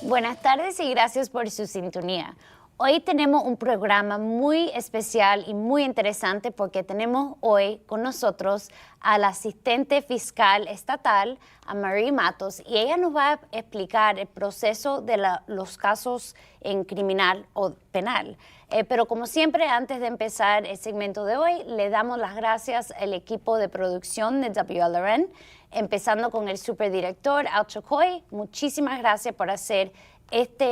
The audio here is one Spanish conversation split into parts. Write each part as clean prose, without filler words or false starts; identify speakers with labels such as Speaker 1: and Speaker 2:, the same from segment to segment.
Speaker 1: Buenas tardes y gracias por su sintonía. Hoy tenemos un programa muy especial y muy interesante porque tenemos hoy con nosotros a la asistente fiscal estatal, a Marie Matos, y ella nos va a explicar el proceso de los casos en criminal o penal. Pero como siempre, antes de empezar el segmento de hoy, le damos las gracias al equipo de producción de WLRN, empezando con el superdirector Al Chocoy. Muchísimas gracias por hacer esta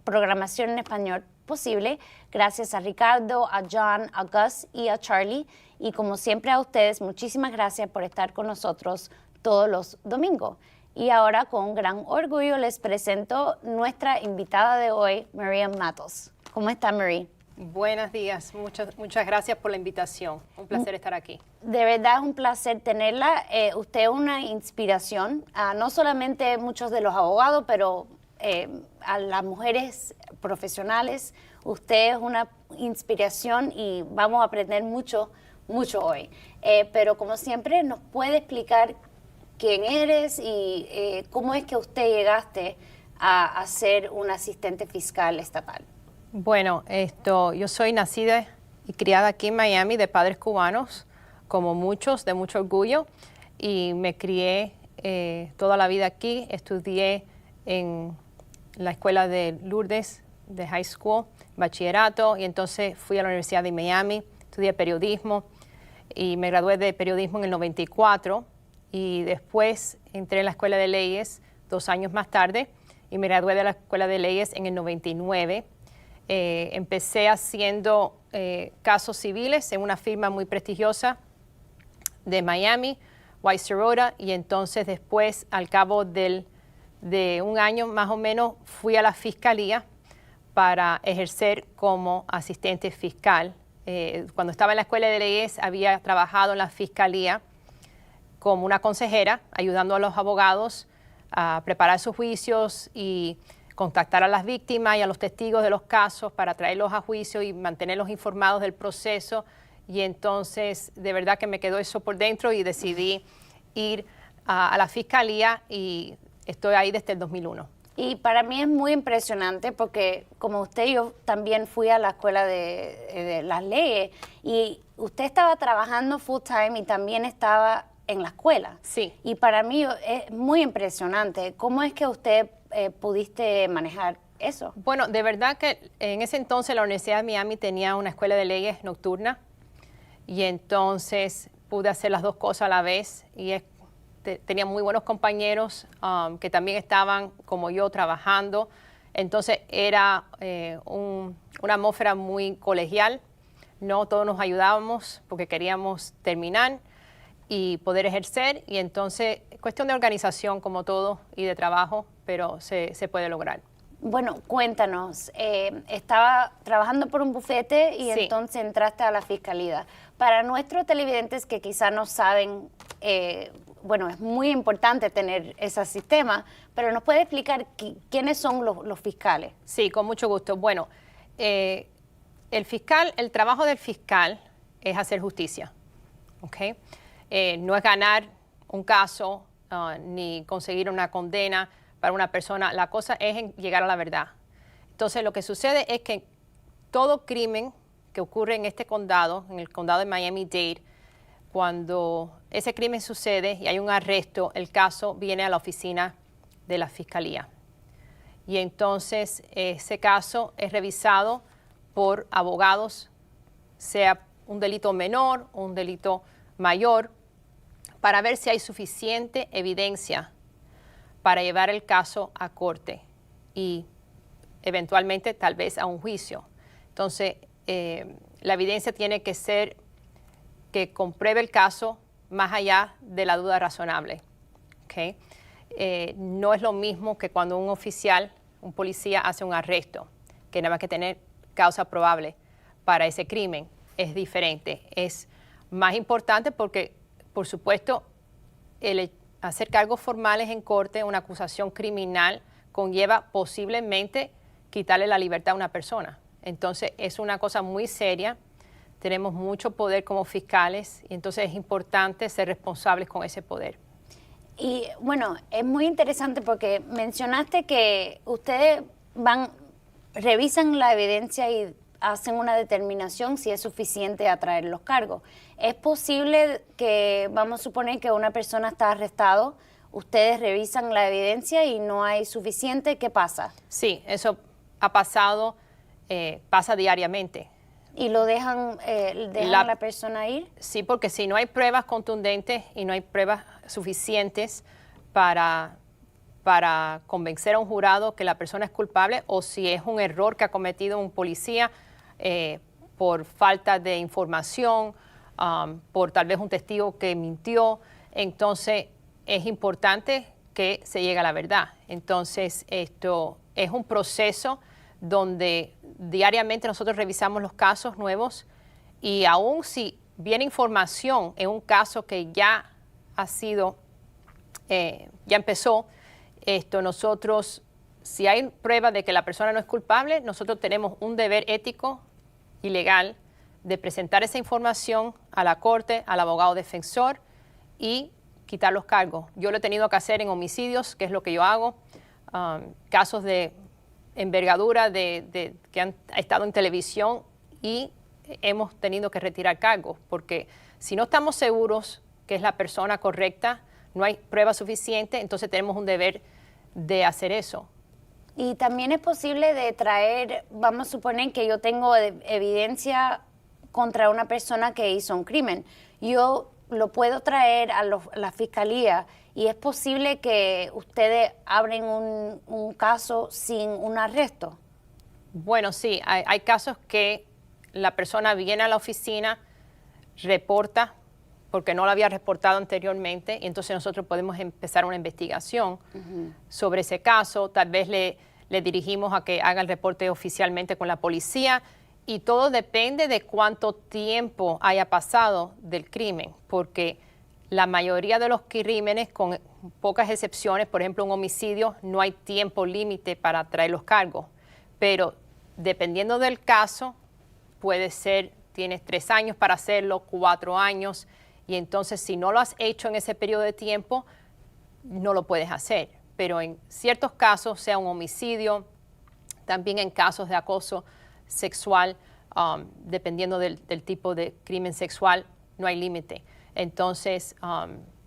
Speaker 1: programación en español posible. Gracias a Ricardo, a John, a Gus y a Charlie. Y como siempre a ustedes, muchísimas gracias por estar con nosotros todos los domingos. Y ahora, con gran orgullo, les presento nuestra invitada de hoy, Marie Matos. ¿Cómo está, Marie?
Speaker 2: Buenos días, muchas gracias por la invitación. Un placer estar aquí.
Speaker 1: De verdad es un placer tenerla. Usted es una inspiración a no solamente muchos de los abogados, pero a las mujeres profesionales. Usted es una inspiración y vamos a aprender mucho hoy. Pero como siempre, ¿nos puede explicar quién eres y cómo es que usted llegaste a ser una asistente fiscal estatal?
Speaker 2: Bueno, yo soy nacida y criada aquí en Miami de padres cubanos, como muchos, de mucho orgullo, y me crié toda la vida aquí. Estudié en la escuela de Lourdes, de high school, bachillerato, y entonces fui a la Universidad de Miami, estudié periodismo y me gradué de periodismo en el 94, y después entré en la escuela de leyes 2 años más tarde y me gradué de la escuela de leyes en el 99. Empecé haciendo casos civiles en una firma muy prestigiosa de Miami, Weiss Serota, y entonces después, al cabo de 1 año más o menos, fui a la fiscalía para ejercer como asistente fiscal. Cuando estaba en la escuela de leyes había trabajado en la fiscalía como una consejera, ayudando a los abogados a preparar sus juicios y contactar a las víctimas y a los testigos de los casos para traerlos a juicio y mantenerlos informados del proceso. Y entonces, de verdad que me quedó eso por dentro y decidí ir a la fiscalía y estoy ahí desde el 2001.
Speaker 1: Y para mí es muy impresionante porque, como usted, yo también fui a la escuela de las leyes y usted estaba trabajando full time y también estaba en la escuela.
Speaker 2: Sí.
Speaker 1: Y para mí es muy impresionante. ¿Cómo es que usted pudiste manejar eso?
Speaker 2: Bueno, de verdad que en ese entonces la Universidad de Miami tenía una escuela de leyes nocturna y entonces pude hacer las dos cosas a la vez y tenía muy buenos compañeros que también estaban como yo trabajando. Entonces era una atmósfera muy colegial, ¿no? Todos nos ayudábamos porque queríamos terminar y poder ejercer, y entonces cuestión de organización como todo y de trabajo, pero se puede lograr.
Speaker 1: Bueno, cuéntanos, estaba trabajando por un bufete y
Speaker 2: Sí.
Speaker 1: entonces entraste a la fiscalía. Para nuestros televidentes que quizás no saben, bueno, es muy importante tener ese sistema, pero ¿nos puede explicar quiénes son los fiscales?
Speaker 2: Sí, con mucho gusto. Bueno, el trabajo del fiscal es hacer justicia, ¿ok? No es ganar un caso ni conseguir una condena para una persona. La cosa es llegar a la verdad. Entonces, lo que sucede es que todo crimen que ocurre en este condado, en el condado de Miami-Dade, cuando ese crimen sucede y hay un arresto, el caso viene a la oficina de la fiscalía. Y entonces ese caso es revisado por abogados, sea un delito menor o un delito mayor, para ver si hay suficiente evidencia para llevar el caso a corte y eventualmente tal vez a un juicio. Entonces, la evidencia tiene que ser que compruebe el caso más allá de la duda razonable. ¿Okay? No es lo mismo que cuando un oficial, un policía hace un arresto, que nada más que tener causa probable para ese crimen. Es diferente, es más importante porque, por supuesto, el hacer cargos formales en corte, una acusación criminal, conlleva posiblemente quitarle la libertad a una persona. Entonces, es una cosa muy seria. Tenemos mucho poder como fiscales y entonces es importante ser responsables con ese poder.
Speaker 1: Y bueno, es muy interesante porque mencionaste que ustedes revisan la evidencia y hacen una determinación si es suficiente a traer los cargos. ¿Es posible que, vamos a suponer que una persona está arrestado, ustedes revisan la evidencia y no hay suficiente? ¿Qué pasa?
Speaker 2: Sí, eso ha pasado, pasa diariamente.
Speaker 1: ¿Y lo dejan a la persona ir?
Speaker 2: Sí, porque si no hay pruebas contundentes y no hay pruebas suficientes para convencer a un jurado que la persona es culpable, o si es un error que ha cometido un policía por falta de información, por tal vez un testigo que mintió, entonces es importante que se llegue a la verdad. Entonces, esto es un proceso donde diariamente nosotros revisamos los casos nuevos, y aún si viene información en un caso que ya ha sido, ya empezó, nosotros, si hay prueba de que la persona no es culpable, nosotros tenemos un deber ético y legal de presentar esa información a la corte, al abogado defensor, y quitar los cargos. Yo lo he tenido que hacer en homicidios, que es lo que yo hago, casos de envergadura que han estado en televisión, y hemos tenido que retirar cargos, porque si no estamos seguros que es la persona correcta, no hay prueba suficiente, entonces tenemos un deber de hacer eso.
Speaker 1: Y también es posible de traer, vamos a suponer que yo tengo evidencia contra una persona que hizo un crimen. Yo lo puedo traer a la fiscalía, y es posible que ustedes abren un caso sin un arresto.
Speaker 2: Bueno, sí, hay casos que la persona viene a la oficina, reporta, porque no lo había reportado anteriormente, y entonces nosotros podemos empezar una investigación sobre ese caso. Tal vez le dirigimos a que haga el reporte oficialmente con la policía, y todo depende de cuánto tiempo haya pasado del crimen, porque la mayoría de los crímenes, con pocas excepciones, por ejemplo un homicidio, no hay tiempo límite para traer los cargos, pero dependiendo del caso, puede ser, tienes 3 años para hacerlo, 4 años, y entonces si no lo has hecho en ese periodo de tiempo, no lo puedes hacer. Pero en ciertos casos, sea un homicidio, también en casos de acoso sexual, dependiendo del tipo de crimen sexual, no hay límite. Entonces,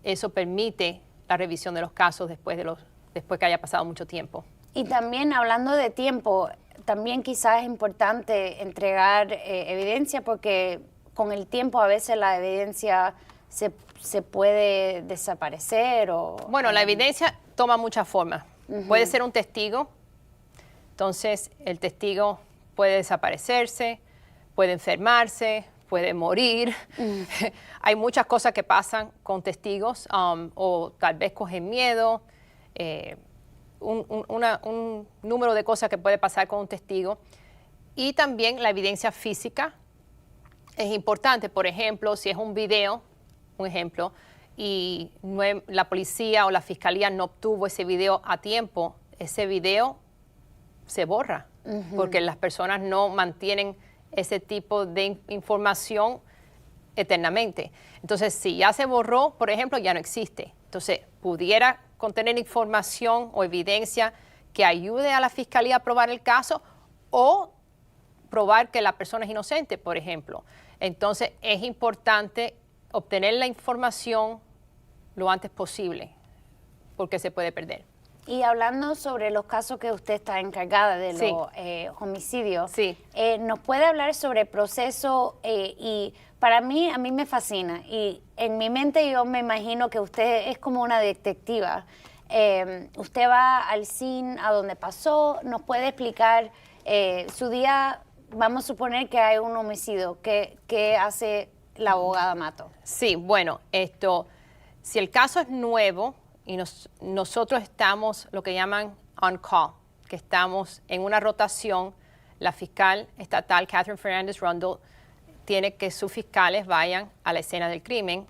Speaker 2: eso permite la revisión de los casos después que haya pasado mucho tiempo.
Speaker 1: Y también, hablando de tiempo, también quizás es importante entregar evidencia, porque con el tiempo a veces la evidencia se puede desaparecer.
Speaker 2: Bueno, la evidencia toma muchas formas. Puede ser un testigo, entonces el testigo puede desaparecerse, puede enfermarse, puede morir. Hay muchas cosas que pasan con testigos, o tal vez cogen miedo. Un número de cosas que puede pasar con un testigo. Y también la evidencia física es importante. Por ejemplo, si es un video, un ejemplo, y la policía o la fiscalía no obtuvo ese video a tiempo, ese video se borra, porque las personas no mantienen ese tipo de información eternamente. Entonces, si ya se borró, por ejemplo, ya no existe. Entonces, pudiera contener información o evidencia que ayude a la fiscalía a probar el caso, o probar que la persona es inocente, por ejemplo. Entonces, es importante obtener la información lo antes posible, porque se puede perder.
Speaker 1: Y hablando sobre los casos que usted está encargada de
Speaker 2: Sí.
Speaker 1: los homicidios,
Speaker 2: Sí.
Speaker 1: ¿nos puede hablar sobre el proceso? Y a mí me fascina, y en mi mente yo me imagino que usted es como una detectiva. Usted va al scene, a donde pasó, nos puede explicar su día. Vamos a suponer que hay un homicidio. ¿Qué hace la abogada Mato?
Speaker 2: Sí, bueno, si el caso es nuevo y nosotros estamos lo que llaman on call, que estamos en una rotación, la fiscal estatal Catherine Fernandez Rundle tiene que sus fiscales vayan a la escena del crimen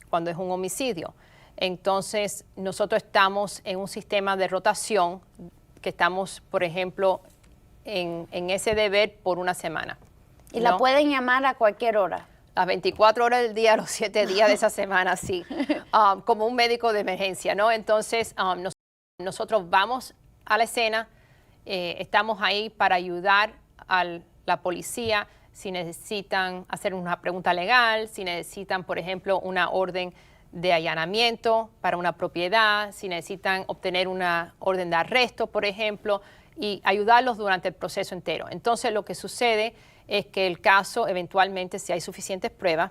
Speaker 2: cuando es un homicidio. Entonces, nosotros estamos en un sistema de rotación que estamos, por ejemplo, en ese deber por una semana.
Speaker 1: ¿Y la pueden llamar a cualquier hora?
Speaker 2: Las 24 horas del día, los 7 días de esa semana, sí. Como un médico de emergencia, ¿no? Entonces, nosotros vamos a la escena, estamos ahí para ayudar a la policía si necesitan hacer una pregunta legal, si necesitan, por ejemplo, una orden de allanamiento para una propiedad, si necesitan obtener una orden de arresto, por ejemplo, y ayudarlos durante el proceso entero. Entonces, lo que sucede es que el caso, eventualmente, si hay suficientes pruebas,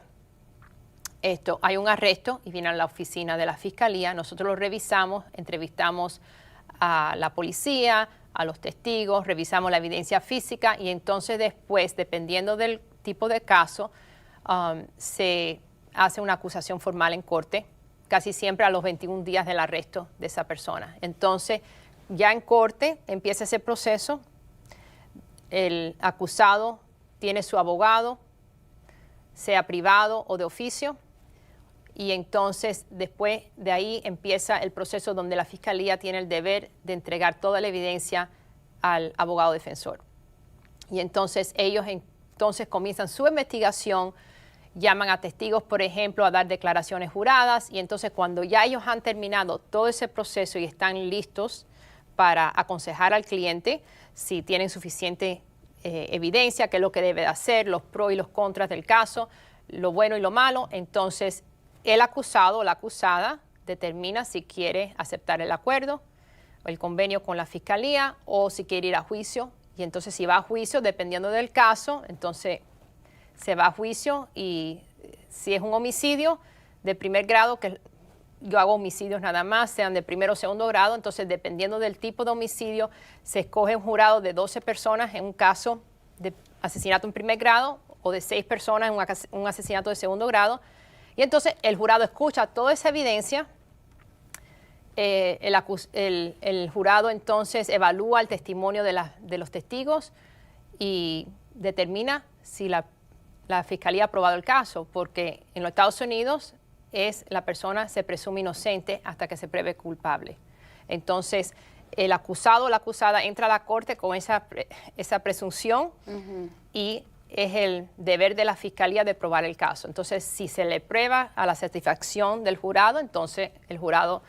Speaker 2: hay un arresto y viene a la oficina de la fiscalía, nosotros lo revisamos, entrevistamos a la policía, a los testigos, revisamos la evidencia física y entonces después, dependiendo del tipo de caso, se hace una acusación formal en corte, casi siempre a los 21 días del arresto de esa persona. Entonces, ya en corte empieza ese proceso, el acusado tiene su abogado, sea privado o de oficio, y entonces después de ahí empieza el proceso donde la fiscalía tiene el deber de entregar toda la evidencia al abogado defensor. Y entonces ellos comienzan su investigación, llaman a testigos, por ejemplo, a dar declaraciones juradas, y entonces cuando ya ellos han terminado todo ese proceso y están listos para aconsejar al cliente si tienen suficiente evidencia, qué es lo que debe de hacer, los pros y los contras del caso, lo bueno y lo malo, entonces el acusado o la acusada determina si quiere aceptar el acuerdo, el convenio con la fiscalía o si quiere ir a juicio. Y entonces si va a juicio, dependiendo del caso, entonces se va a juicio y si es un homicidio de primer grado, que yo hago homicidios nada más, sean de primero o segundo grado, entonces dependiendo del tipo de homicidio, se escoge un jurado de 12 personas en un caso de asesinato en primer grado o de 6 personas en un asesinato de segundo grado. Y entonces el jurado escucha toda esa evidencia, el jurado entonces evalúa el testimonio de los testigos y determina si la fiscalía ha aprobado el caso, porque en los Estados Unidos la persona se presume inocente hasta que se pruebe culpable. Entonces, el acusado o la acusada entra a la corte con esa presunción y es el deber de la fiscalía de probar el caso. Entonces, si se le prueba a la satisfacción del jurado, entonces el jurado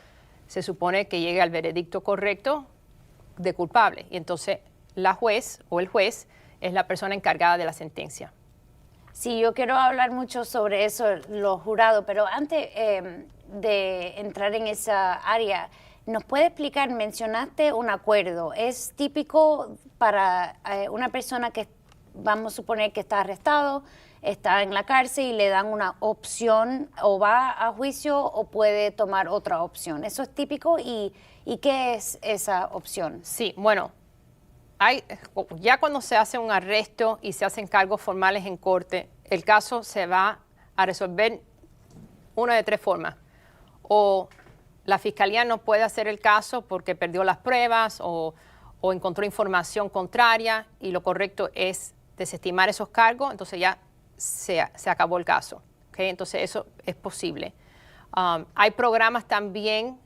Speaker 2: se supone que llegue al veredicto correcto de culpable. Y entonces la juez o el juez es la persona encargada de la sentencia.
Speaker 1: Sí, yo quiero hablar mucho sobre eso, los jurados, pero antes de entrar en esa área, ¿nos puede explicar? Mencionaste un acuerdo. ¿Es típico para una persona que, vamos a suponer que está arrestado, está en la cárcel y le dan una opción, o va a juicio o puede tomar otra opción? ¿Eso es típico? ¿Y qué es esa opción?
Speaker 2: Sí, bueno, ya cuando se hace un arresto y se hacen cargos formales en corte, el caso se va a resolver una de 3 formas. O la fiscalía no puede hacer el caso porque perdió las pruebas o encontró información contraria y lo correcto es desestimar esos cargos, entonces ya se acabó el caso. ¿Okay? Entonces eso es posible. Hay programas también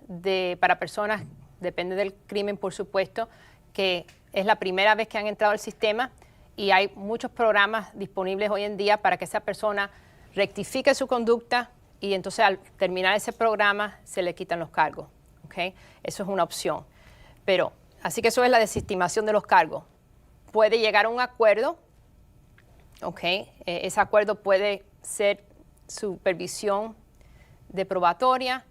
Speaker 2: para personas, depende del crimen por supuesto, que es la primera vez que han entrado al sistema y hay muchos programas disponibles hoy en día para que esa persona rectifique su conducta y entonces al terminar ese programa se le quitan los cargos. ¿Okay? Eso es una opción. Pero, así que eso es la desestimación de los cargos. Puede llegar a un acuerdo, ¿okay? Ese acuerdo puede ser supervisión de probatoria,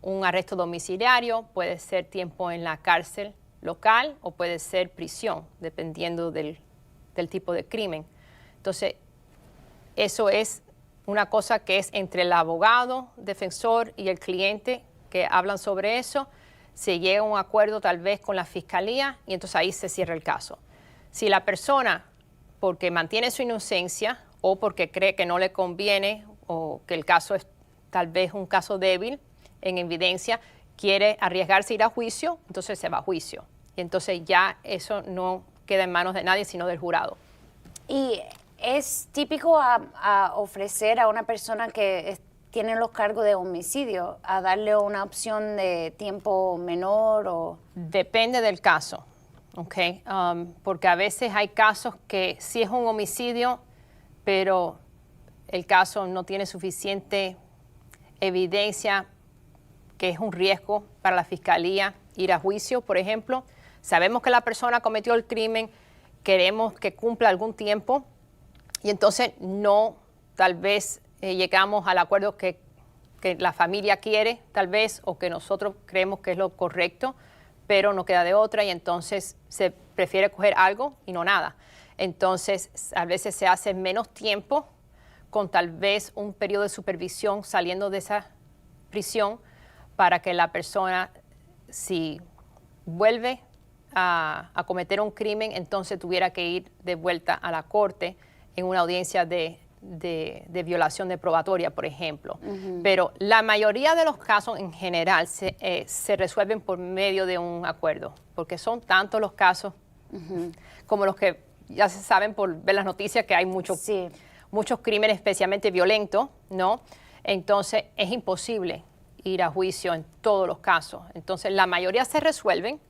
Speaker 2: un arresto domiciliario, puede ser tiempo en la cárcel local o puede ser prisión, dependiendo del tipo de crimen. Entonces, eso es una cosa que es entre el abogado, defensor y el cliente que hablan sobre eso. Se llega a un acuerdo tal vez con la fiscalía y entonces ahí se cierra el caso. Si la persona, porque mantiene su inocencia o porque cree que no le conviene o que el caso es tal vez un caso débil en evidencia, quiere arriesgarse a ir a juicio, entonces se va a juicio. Y entonces ya eso no queda en manos de nadie, sino del jurado.
Speaker 1: ¿Y es típico a ofrecer a una persona que tiene los cargos de homicidio, a darle una opción de tiempo menor? O
Speaker 2: depende del caso, ¿ok? Porque a veces hay casos que sí es un homicidio, pero el caso no tiene suficiente evidencia que es un riesgo para la fiscalía ir a juicio, por ejemplo. Sabemos que la persona cometió el crimen, queremos que cumpla algún tiempo y entonces no, tal vez llegamos al acuerdo que la familia quiere, tal vez, o que nosotros creemos que es lo correcto, pero no queda de otra y entonces se prefiere coger algo y no nada. Entonces, a veces se hace menos tiempo con tal vez un periodo de supervisión saliendo de esa prisión para que la persona, si vuelve a cometer un crimen, entonces tuviera que ir de vuelta a la corte en una audiencia de violación de probatoria, por ejemplo. Pero la mayoría de los casos en general se resuelven por medio de un acuerdo, porque son tantos los casos como los que ya se saben por ver las noticias que hay muchos crímenes, especialmente violentos, ¿no? Entonces es imposible ir a juicio en todos los casos. Entonces la mayoría se resuelven,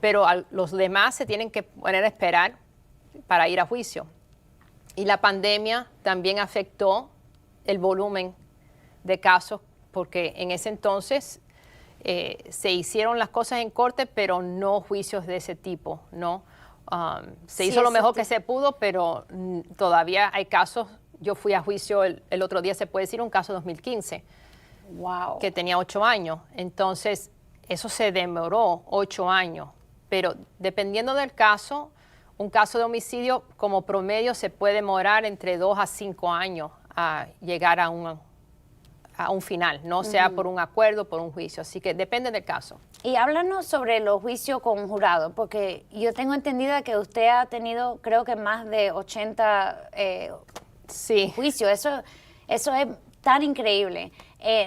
Speaker 2: pero los demás se tienen que poner a esperar para ir a juicio. Y la pandemia también afectó el volumen de casos, porque en ese entonces se hicieron las cosas en corte, pero no juicios de ese tipo, ¿no? Se hizo lo mejor que se pudo, pero todavía hay casos. Yo fui a juicio el otro día, se puede decir, un caso de 2015, que tenía 8 años. Entonces, eso se demoró 8 años. Pero dependiendo del caso, un caso de homicidio como promedio se puede demorar entre 2 a 5 años a llegar a un final, no sea por un acuerdo, por un juicio. Así que depende del caso.
Speaker 1: Y háblanos sobre los juicios con jurado, porque yo tengo entendido que usted ha tenido, creo que más de 80 juicios. Eso es tan increíble.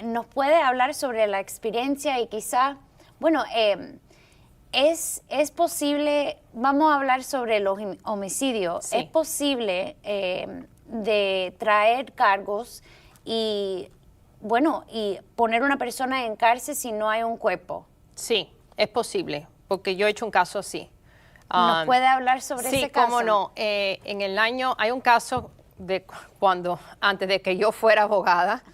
Speaker 1: ¿Nos puede hablar sobre la experiencia y quizá, bueno, es posible, vamos a hablar sobre los homicidios, es posible de traer cargos y, bueno, y poner una persona en cárcel si no hay un cuerpo?
Speaker 2: Sí, es posible, porque yo he hecho un caso así.
Speaker 1: ¿Nos puede hablar sobre ese caso? Sí,
Speaker 2: cómo no. En el año, hay un caso de antes de que yo fuera abogada,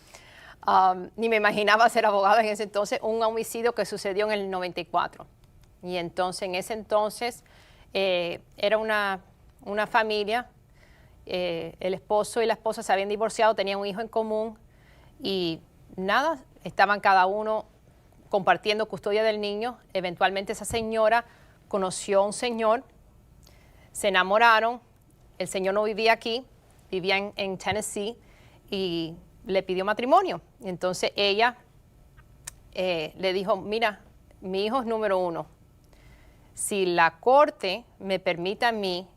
Speaker 2: ni me imaginaba ser abogada en ese entonces, un homicidio que sucedió en el 94. Y entonces, en ese entonces, era una familia, el esposo y la esposa se habían divorciado, tenían un hijo en común y nada, estaban cada uno compartiendo custodia del niño. Eventualmente esa señora conoció a un señor, se enamoraron, el señor no vivía aquí, vivía en Tennessee y le pidió matrimonio. Entonces ella le dijo, mira, mi hijo es número 1. Si la corte me permite a mí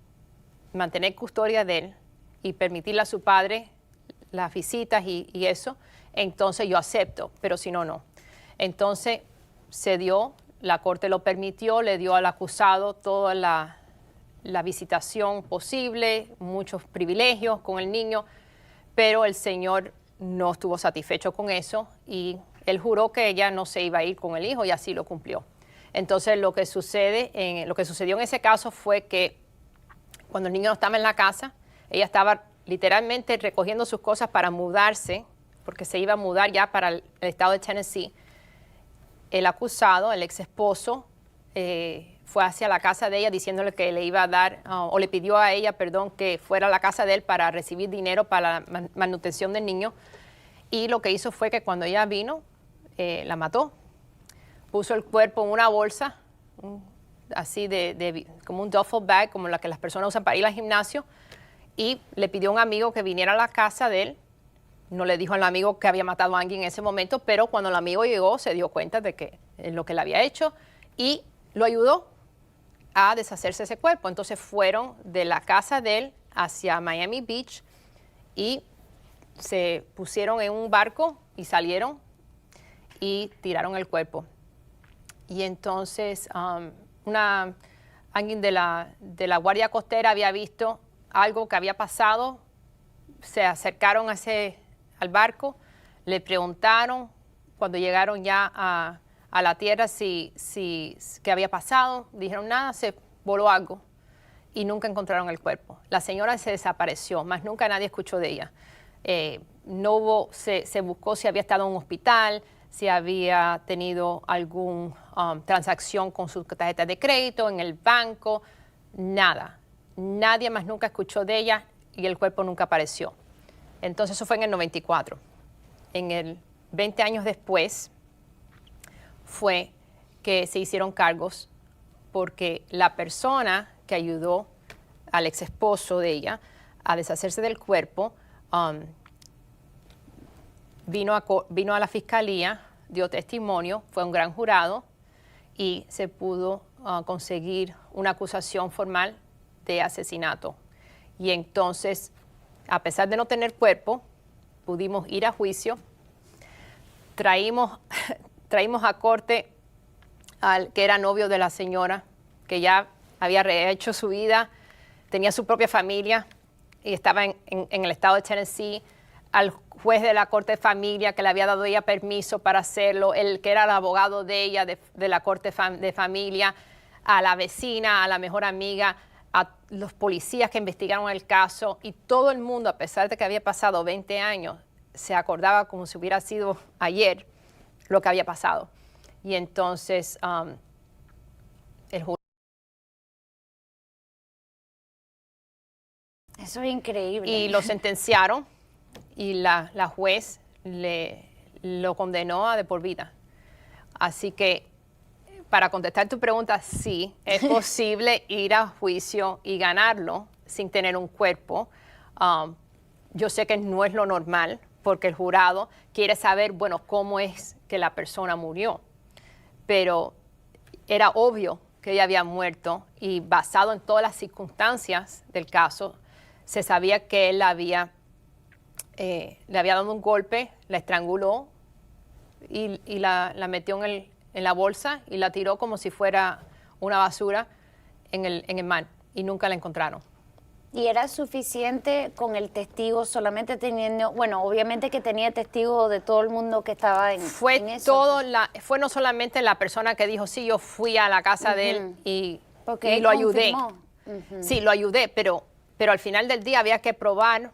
Speaker 2: mantener custodia de él y permitirle a su padre las visitas y eso, entonces yo acepto, pero si no, no. Entonces se dio, la corte lo permitió, le dio al acusado toda la visitación posible, muchos privilegios con el niño, pero el señor no estuvo satisfecho con eso y él juró que ella no se iba a ir con el hijo y así lo cumplió. Entonces lo que sucedió en ese caso fue que cuando el niño no estaba en la casa, ella estaba literalmente recogiendo sus cosas para mudarse, porque se iba a mudar ya para el estado de Tennessee. El acusado, el ex esposo, fue hacia la casa de ella diciéndole que le iba a dar, o le pidió a ella, perdón, que fuera a la casa de él para recibir dinero para la manutención del niño. Y lo que hizo fue que cuando ella vino, la mató. Puso el cuerpo en una bolsa, así como un duffel bag, como la que las personas usan para ir al gimnasio, y le pidió a un amigo que viniera a la casa de él. No le dijo al amigo que había matado a alguien en ese momento, pero cuando el amigo llegó se dio cuenta de que lo que le había hecho y lo ayudó a deshacerse de ese cuerpo. Entonces fueron de la casa de él hacia Miami Beach y se pusieron en un barco y salieron y tiraron el cuerpo. Y entonces alguien de la Guardia Costera había visto algo que había pasado, se acercaron al barco, le preguntaron cuando llegaron ya a la tierra qué había pasado. Dijeron nada, se voló algo y nunca encontraron el cuerpo. La señora se desapareció, más nunca nadie escuchó de ella. Se buscó si había estado en un hospital, si había tenido alguna transacción con su tarjeta de crédito, en el banco, nada. Nadie más nunca escuchó de ella y el cuerpo nunca apareció. Entonces eso fue en el 94. En el 20 años después fue que se hicieron cargos porque la persona que ayudó al ex esposo de ella a deshacerse del cuerpo vino a la fiscalía, dio testimonio, fue un gran jurado y se pudo conseguir una acusación formal de asesinato. Y entonces, a pesar de no tener cuerpo, pudimos ir a juicio. Traímos a corte al que era novio de la señora, que ya había rehecho su vida, tenía su propia familia y estaba en el estado de Tennessee, al juez de la corte de familia que le había dado ella permiso para hacerlo, el que era el abogado de ella de la corte de familia, a la vecina, a la mejor amiga, a los policías que investigaron el caso, y todo el mundo, a pesar de que había pasado 20 años, se acordaba como si hubiera sido ayer lo que había pasado. Y entonces el jurado...
Speaker 1: Eso es increíble.
Speaker 2: Y lo sentenciaron y la juez lo condenó a de por vida. Así que, para contestar tu pregunta, sí, es posible ir a juicio y ganarlo sin tener un cuerpo. Yo sé que no es lo normal, porque el jurado quiere saber, bueno, cómo es que la persona murió. Pero era obvio que ella había muerto y basado en todas las circunstancias del caso, se sabía que él le había dado un golpe, la estranguló y la metió en la bolsa y la tiró como si fuera una basura en el mar y nunca la encontraron.
Speaker 1: ¿Y era suficiente con el testigo solamente teniendo, bueno, obviamente que tenía testigo de todo el mundo que estaba en eso?
Speaker 2: Fue no solamente la persona que dijo, sí, yo fui a la casa de él y lo ayudé. Sí, lo ayudé, pero al final del día había que probar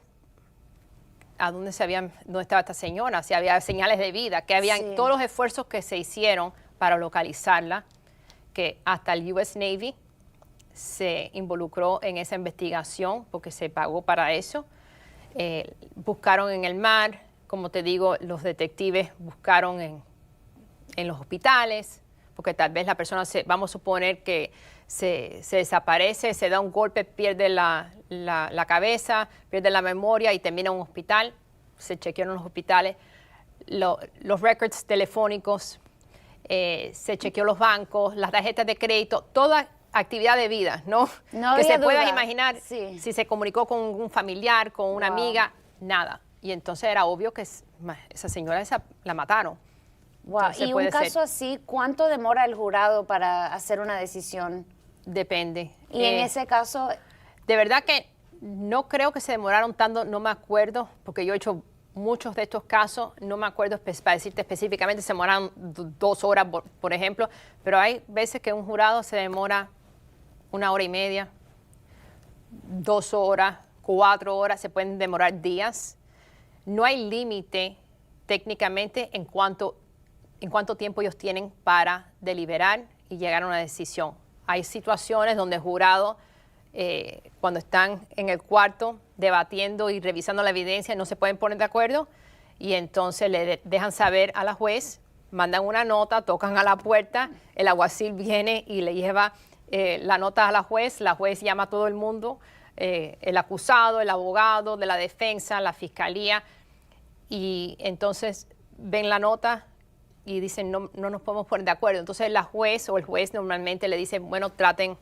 Speaker 2: a dónde estaba esta señora, si había señales de vida, que habían todos los esfuerzos que se hicieron para localizarla, que hasta el US Navy se involucró en esa investigación porque se pagó para eso. Buscaron en el mar, como te digo, los detectives buscaron en los hospitales, porque tal vez la persona, vamos a suponer que se desaparece, se da un golpe, pierde la cabeza, pierde la memoria y termina en un hospital. Se chequearon los hospitales, los records telefónicos, se chequeó los bancos, las tarjetas de crédito, toda actividad de vida, ¿no? Que se puedan imaginar si se comunicó con un familiar, con una amiga, nada. Y entonces era obvio que esa señora la mataron.
Speaker 1: Wow. Entonces, y un caso así, ¿cuánto demora el jurado para hacer una decisión?
Speaker 2: Depende.
Speaker 1: Y en ese caso...
Speaker 2: De verdad que no creo que se demoraron tanto, no me acuerdo, porque yo he hecho muchos de estos casos, no me acuerdo para decirte específicamente, se demoraron 2 horas, por ejemplo, pero hay veces que un jurado se demora 1 hora y media, 2 horas, 4 horas, se pueden demorar días. No hay límite técnicamente en cuánto tiempo ellos tienen para deliberar y llegar a una decisión. Hay situaciones donde el jurado, cuando están en el cuarto debatiendo y revisando la evidencia, no se pueden poner de acuerdo y entonces le dejan saber a la juez, mandan una nota, tocan a la puerta, el alguacil viene y le lleva la nota a la juez llama a todo el mundo, el acusado, el abogado de la defensa, la fiscalía, y entonces ven la nota y dicen no nos podemos poner de acuerdo. Entonces la juez o el juez normalmente le dice, bueno, traten,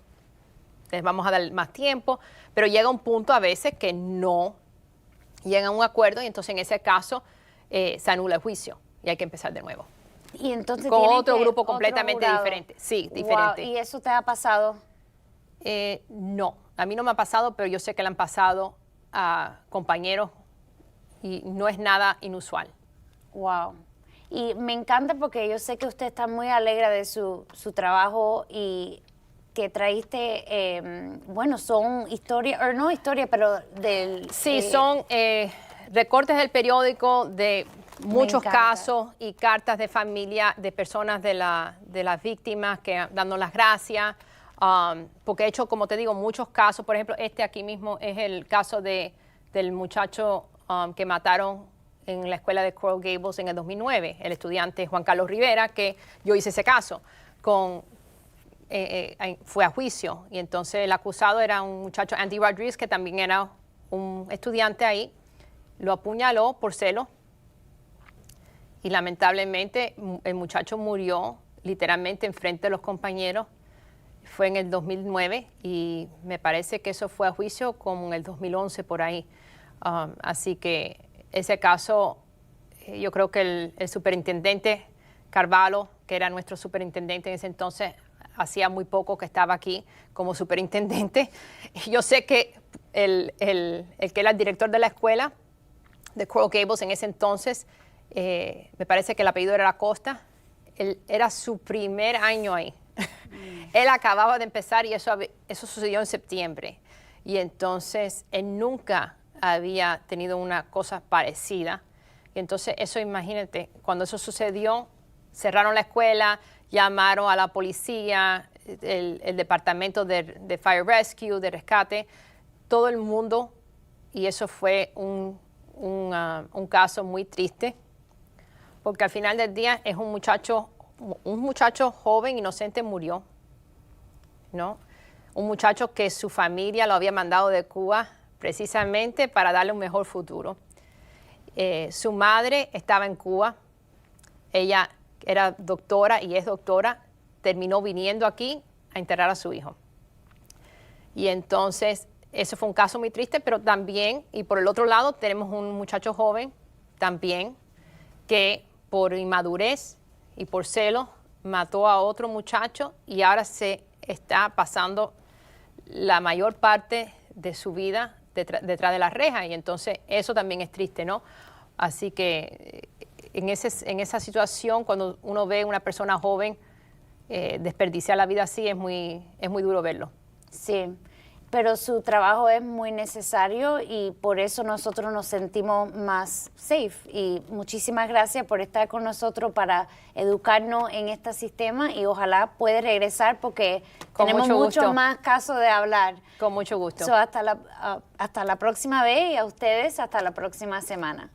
Speaker 2: les vamos a dar más tiempo, pero llega un punto a veces que no llegan a un acuerdo y entonces en ese caso se anula el juicio y hay que empezar de nuevo.
Speaker 1: Y entonces
Speaker 2: con otro grupo completamente diferente. Sí, diferente.
Speaker 1: Wow. ¿Y eso te ha pasado?
Speaker 2: No, a mí no me ha pasado, pero yo sé que le han pasado a compañeros y no es nada inusual.
Speaker 1: Wow. Y me encanta porque yo sé que usted está muy alegre de su trabajo y que traíste, bueno, son historias, o no historias, pero del...
Speaker 2: Sí, son recortes del periódico de muchos
Speaker 1: encanta.
Speaker 2: casos y cartas de familia de personas de las víctimas que dando las gracias, porque he hecho, como te digo, muchos casos. Por ejemplo, este aquí mismo es el caso del muchacho que mataron en la escuela de Coral Gables en el 2009, el estudiante Juan Carlos Rivera, que yo hice ese caso, fue a juicio. Y entonces el acusado era un muchacho, Andy Rodríguez, que también era un estudiante ahí, lo apuñaló por celo y lamentablemente el muchacho murió literalmente enfrente de los compañeros. Fue en el 2009 y me parece que eso fue a juicio como en el 2011 por ahí. Así que ese caso, yo creo que el superintendente Carvalho, que era nuestro superintendente en ese entonces, hacía muy poco que estaba aquí como superintendente. Yo sé que el que era el director de la escuela de Coral Gables en ese entonces, me parece que el apellido era Acosta, era su primer año ahí. Él acababa de empezar y eso sucedió en septiembre. Y entonces él nunca había tenido una cosa parecida. Y entonces eso, imagínate, cuando eso sucedió, cerraron la escuela, llamaron a la policía, el departamento de Fire Rescue, de rescate, todo el mundo. Y eso fue un caso muy triste, porque al final del día es un muchacho joven, inocente, murió, ¿no? Un muchacho que su familia lo había mandado de Cuba precisamente para darle un mejor futuro. Su madre estaba en Cuba, ella era doctora y es doctora, terminó viniendo aquí a enterrar a su hijo. Y entonces, eso fue un caso muy triste, pero también, y por el otro lado, tenemos un muchacho joven también que por inmadurez y por celo mató a otro muchacho y ahora se está pasando la mayor parte de su vida detrás de las rejas, y entonces eso también es triste, ¿no? Así que en esa situación, cuando uno ve a una persona joven desperdiciar la vida así, es muy duro verlo.
Speaker 1: Sí, pero su trabajo es muy necesario y por eso nosotros nos sentimos más safe. Y muchísimas gracias por estar con nosotros para educarnos en este sistema y ojalá puede regresar porque tenemos muchos más casos de hablar.
Speaker 2: Con mucho gusto.
Speaker 1: Hasta la próxima vez y a ustedes hasta la próxima semana.